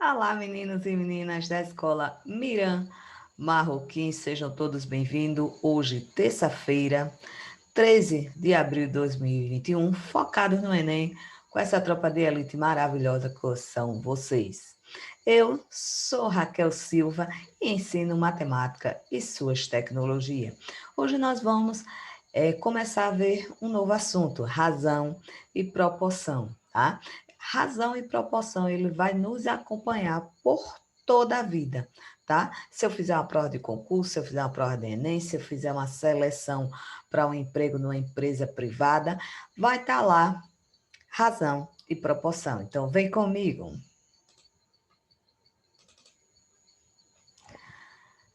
Olá, meninos e meninas da escola Miran Marroquim, sejam todos bem-vindos. Hoje, terça-feira, 13 de abril de 2021, focados no Enem, com essa tropa de elite maravilhosa que são vocês. Eu sou Raquel Silva e ensino matemática e suas tecnologias. Hoje nós vamos começar a ver um novo assunto, razão e proporção, tá? Razão e proporção, ele vai nos acompanhar por toda a vida, tá? Se eu fizer uma prova de concurso, se eu fizer uma prova de Enem, se eu fizer uma seleção para um emprego numa empresa privada, vai estar lá razão e proporção. Então, vem comigo.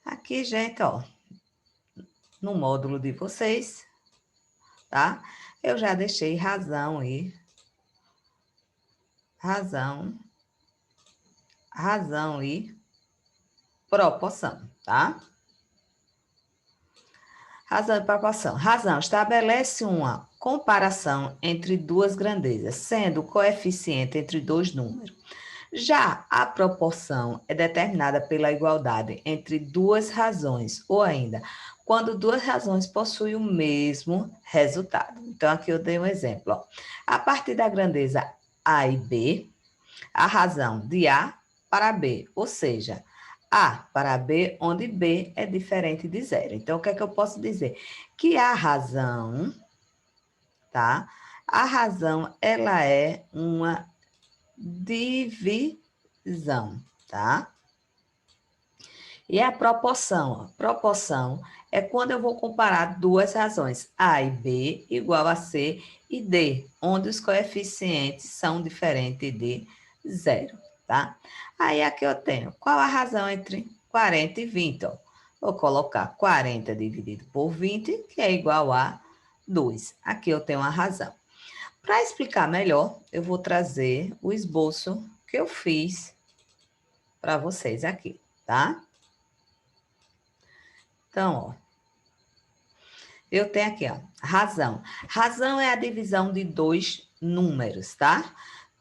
Aqui, gente, ó, no módulo de vocês, tá? Eu já deixei razão e razão e proporção, tá? Razão e proporção. Razão estabelece uma comparação entre duas grandezas, sendo o coeficiente entre dois números. Já a proporção é determinada pela igualdade entre duas razões, ou ainda, quando duas razões possuem o mesmo resultado. Então, aqui eu dei um exemplo. Ó. A partir da grandeza A e B, a razão de A para B, ou seja, A para B, onde B é diferente de zero. Então, o que é que eu posso dizer? Que a razão, tá? A razão, ela é uma divisão, tá? E a proporção? A proporção é quando eu vou comparar duas razões, A e B igual a C e D, onde os coeficientes são diferentes de zero, tá? Aí aqui eu tenho, qual a razão entre 40 e 20? Ó? Vou colocar 40 dividido por 20, que é igual a 2. Aqui eu tenho a razão. Para explicar melhor, eu vou trazer o esboço que eu fiz para vocês aqui, tá? Então, ó, eu tenho aqui, ó, razão. Razão é a divisão de dois números, tá?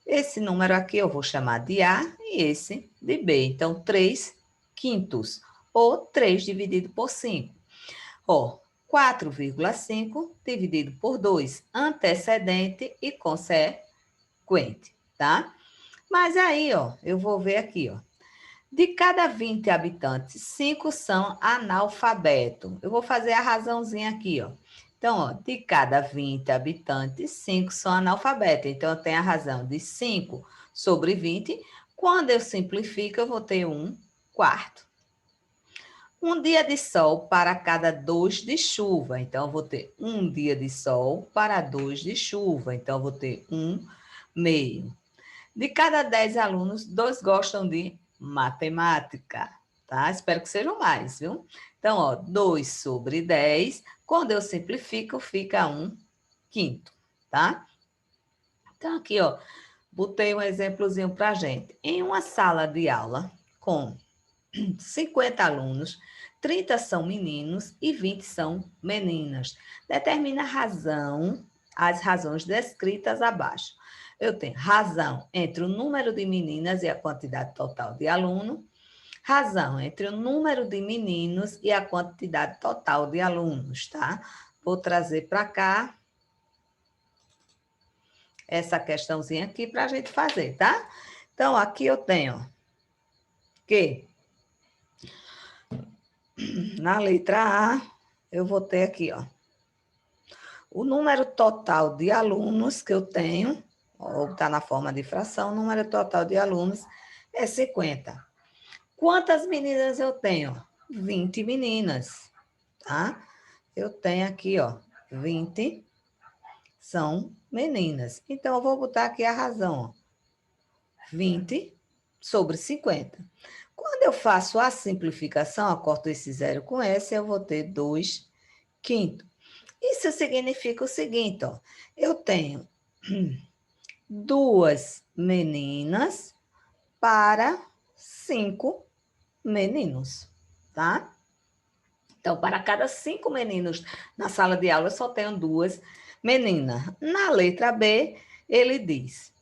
Esse número aqui eu vou chamar de A e esse de B. Então, 3 quintos, ou 3 dividido por 5. Ó, 4,5 dividido por 2, antecedente e consequente, tá? Mas aí, ó, eu vou ver aqui, ó. De cada 20 habitantes, 5 são analfabetos. Eu vou fazer a razãozinha aqui, ó. Então, ó, de cada 20 habitantes, 5 são analfabetos. Então, eu tenho a razão de 5 sobre 20. Quando eu simplifico, eu vou ter 1/4. Um dia de sol para cada 2 de chuva. Então, eu vou ter um dia de sol para 2 de chuva. Então, eu vou ter 1/2. De cada 10 alunos, 2 gostam de matemática, tá? Espero que sejam mais, viu? Então, ó, 2 sobre 10, quando eu simplifico, fica 1/5, tá? Então, aqui, ó, botei um exemplozinho pra gente. Em uma sala de aula com 50 alunos, 30 são meninos e 20 são meninas. Determina a razão, as razões descritas abaixo. Eu tenho razão entre o número de meninas e a quantidade total de aluno, razão entre o número de meninos e a quantidade total de alunos, tá? Vou trazer para cá essa questãozinha aqui para a gente fazer, tá? Então, aqui eu tenho que na letra A, eu vou ter aqui, ó, o número total de alunos que eu tenho, ou está na forma de fração, o número total de alunos é 50. Quantas meninas eu tenho? 20 meninas, tá? Eu tenho aqui, ó, 20 são meninas. Então, eu vou botar aqui a razão, ó, 20 sobre 50. Quando eu faço a simplificação, eu corto esse zero com esse, eu vou ter 2/5. Isso significa o seguinte, ó, eu tenho 2 meninas para 5 meninos, tá? Então, para cada 5 meninos na sala de aula, eu só tenho 2 meninas. Na letra B, ele diz: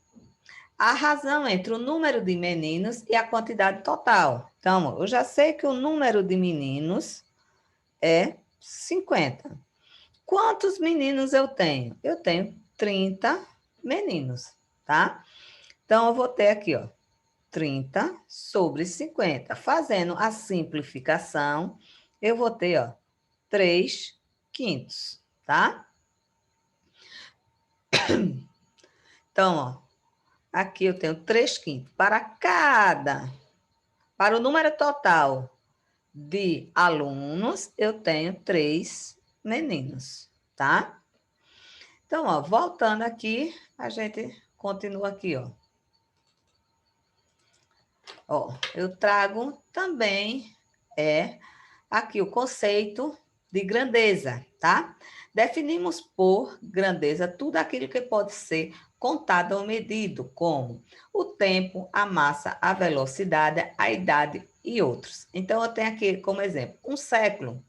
a razão entre o número de meninos e a quantidade total. Então, eu já sei que o número de meninos é 50. Quantos meninos eu tenho? Eu tenho 30 meninos, tá? Então, eu vou ter aqui, ó, 30 sobre 50. Fazendo a simplificação, eu vou ter, ó, 3 quintos, tá? Então, ó, aqui eu tenho 3 quintos. Para o número total de alunos, eu tenho 3 meninos, tá? Então, ó, voltando aqui, a gente continua aqui, ó. Ó, eu trago também aqui o conceito de grandeza, tá? Definimos por grandeza tudo aquilo que pode ser contado ou medido, como o tempo, a massa, a velocidade, a idade e outros. Então, eu tenho aqui como exemplo um século,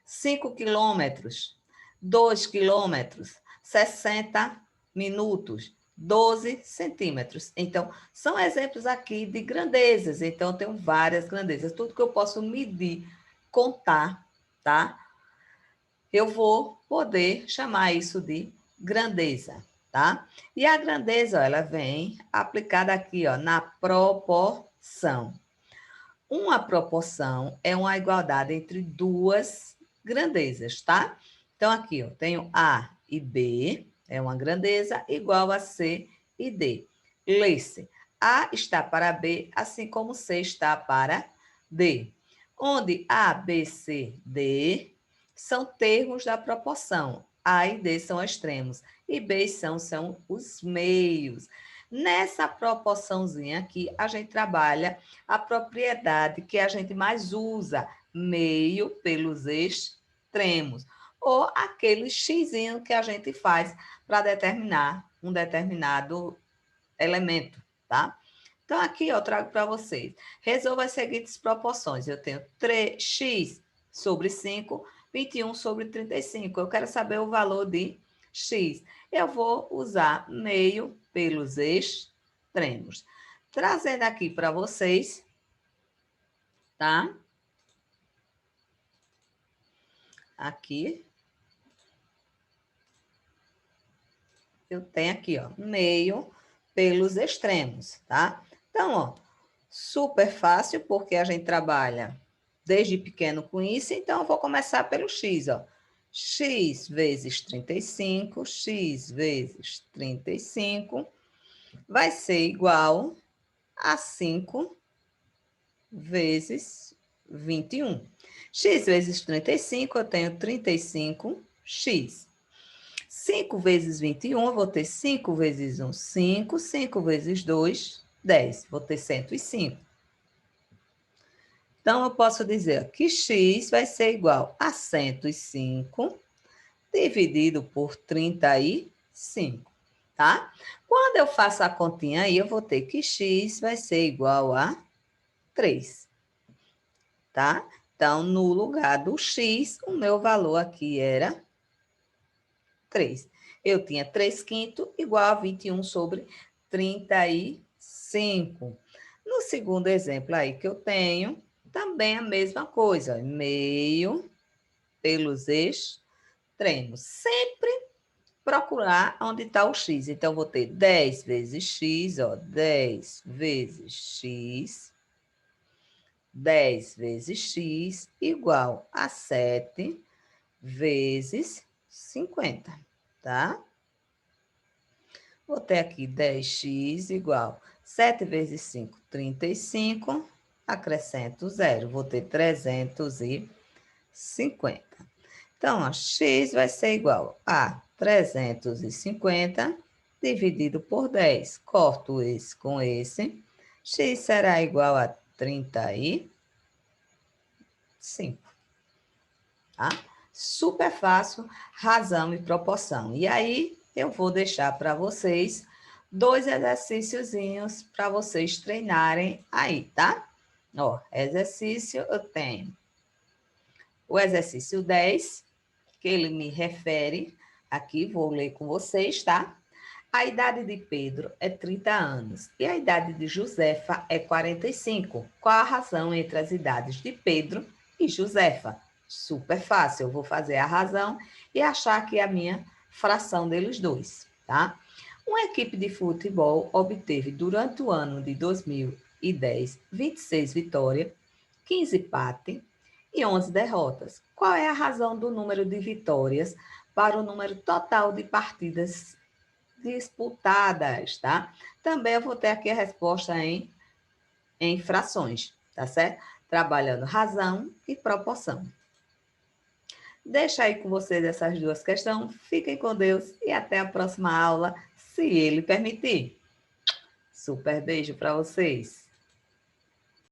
5 quilômetros, 2 quilômetros, 60 minutos, 12 centímetros. Então, são exemplos aqui de grandezas. Então, eu tenho várias grandezas. Tudo que eu posso medir, contar, tá? Eu vou poder chamar isso de grandeza, tá? E a grandeza, ó, ela vem aplicada aqui, ó, na proporção. Uma proporção é uma igualdade entre duas grandezas, tá? Então, aqui, ó, tenho A e B, é uma grandeza igual a C e D. Lê-se, A está para B, assim como C está para D. Onde A, B, C, D são termos da proporção. A e D são extremos e B são os meios. Nessa proporçãozinha aqui, a gente trabalha a propriedade que a gente mais usa, meio pelos extremos, ou aquele xizinho que a gente faz para determinar um determinado elemento, tá? Então, aqui eu trago para vocês. Resolva as seguintes proporções. Eu tenho 3x sobre 5, 21 sobre 35. Eu quero saber o valor de x. Eu vou usar meio pelos extremos. Trazendo aqui para vocês, tá? Aqui. Eu tenho aqui, ó, meio pelos extremos, tá? Então, ó, super fácil, porque a gente trabalha desde pequeno com isso, então eu vou começar pelo x, ó. X vezes 35, x vezes 35, vai ser igual a 5 vezes 21. X vezes 35, eu tenho 35x. 5 vezes 21, eu vou ter 5 vezes 1, 5. 5 vezes 2, 10. Vou ter 105. Então, eu posso dizer que x vai ser igual a 105 dividido por 35, tá? Quando eu faço a continha aí, eu vou ter que x vai ser igual a 3, tá? Então, no lugar do x, o meu valor aqui era 3. Eu tinha 3 quintos igual a 21 sobre 35. No segundo exemplo aí que eu tenho, também a mesma coisa, meio pelos extremos. Sempre procurar onde está o x. Então, vou ter 10 vezes x, ó, 10 vezes x, 10 vezes x igual a 7 vezes 50, tá? Vou ter aqui 10x igual 7 vezes 5, 35, acrescento 0, vou ter 350. Então, a x vai ser igual a 350 dividido por 10. Corto esse com esse. X será igual a 35. Tá? Super fácil, razão e proporção. E aí, eu vou deixar para vocês 2 exercíciozinhos para vocês treinarem aí, tá? Ó, exercício eu tenho o exercício 10, que ele me refere aqui, vou ler com vocês, tá? A idade de Pedro é 30 anos e a idade de Josefa é 45. Qual a razão entre as idades de Pedro e Josefa? Super fácil, eu vou fazer a razão e achar aqui a minha fração deles dois, tá? Uma equipe de futebol obteve durante o ano de 2010 26 vitórias, 15 empates e 11 derrotas. Qual é a razão do número de vitórias para o número total de partidas disputadas, tá? Também eu vou ter aqui a resposta em frações, tá certo? Trabalhando razão e proporção. Deixa aí com vocês essas duas questões. Fiquem com Deus e até a próxima aula, se Ele permitir. Super beijo para vocês.